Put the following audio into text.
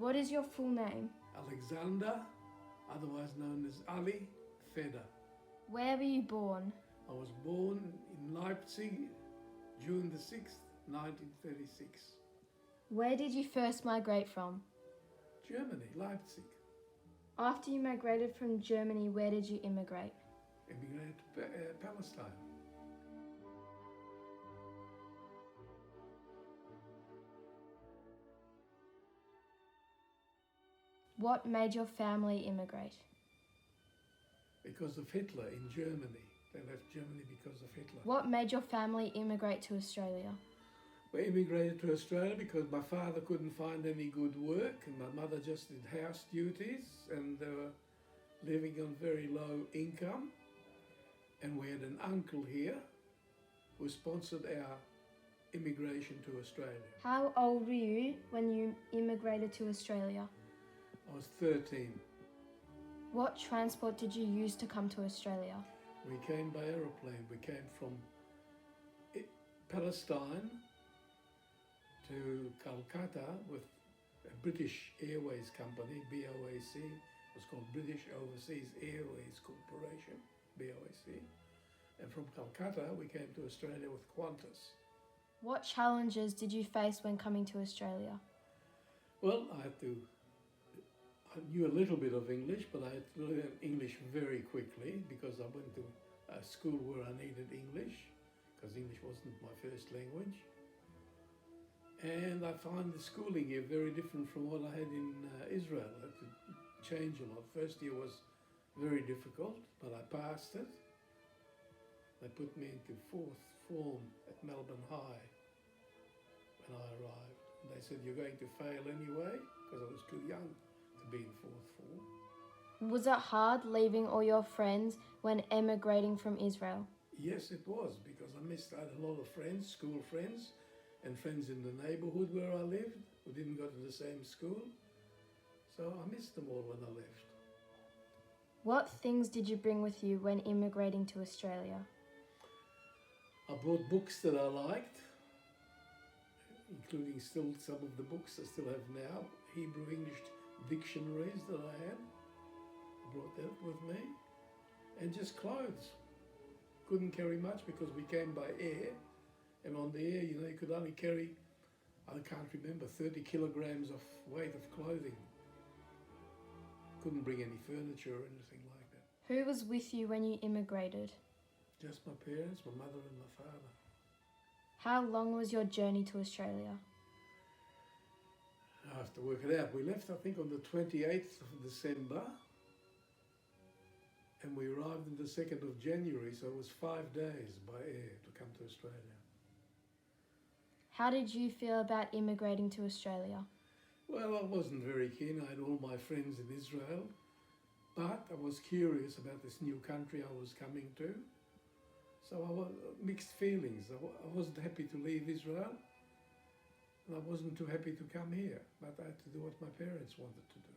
What is your full name? Alexander, otherwise known as Ali Feder. Where were you born? I was born in Leipzig, June the 6th, 1936. Where did you first migrate from? Germany, Leipzig. After you migrated from Germany, where did you immigrate? Immigrated to Palestine. What made your family immigrate? Because of Hitler in Germany. They left Germany because of Hitler. What made your family immigrate to Australia? We immigrated to Australia because my father couldn't find any good work and my mother just did house duties and they were living on very low income. And we had an uncle here who sponsored our immigration to Australia. How old were you when you immigrated to Australia? I was 13. What transport did you use to come to Australia? We came by aeroplane. We came from Palestine to Calcutta with a British Airways company, BOAC. It was called British Overseas Airways Corporation, BOAC. And from Calcutta, we came to Australia with Qantas. What challenges did you face when coming to Australia? Well, I knew a little bit of English, but I had to learn English very quickly because I went to a school where I needed English, because English wasn't my first language. And I find the schooling here very different from what I had in Israel. I had to change a lot. First year was very difficult, but I passed it. They put me into fourth form at Melbourne High when I arrived. And they said, you're going to fail anyway, because I was too young to be in fourth form. Was it hard leaving all your friends when emigrating from Israel? Yes, it was, because I had a lot of friends, school friends, and friends in the neighbourhood where I lived who didn't go to the same school. So I missed them all when I left. What things did you bring with you when immigrating to Australia? I brought books that I liked, including still some of the books I still have now, Hebrew-English dictionaries that I had. I brought that with me. And just clothes. Couldn't carry much because we came by air. And on the air, you could only carry, I can't remember, 30 kilograms of weight of clothing. Couldn't bring any furniture or anything like that. Who was with you when you immigrated? Just my parents, my mother and my father. How long was your journey to Australia? I have to work it out. We left, I think, on the 28th of December. And we arrived on the 2nd of January, so it was 5 days by air to come to Australia. How did you feel about immigrating to Australia? Well, I wasn't very keen. I had all my friends in Israel, but I was curious about this new country I was coming to. So I was mixed feelings. I wasn't happy to leave Israel, and I wasn't too happy to come here, but I had to do what my parents wanted to do.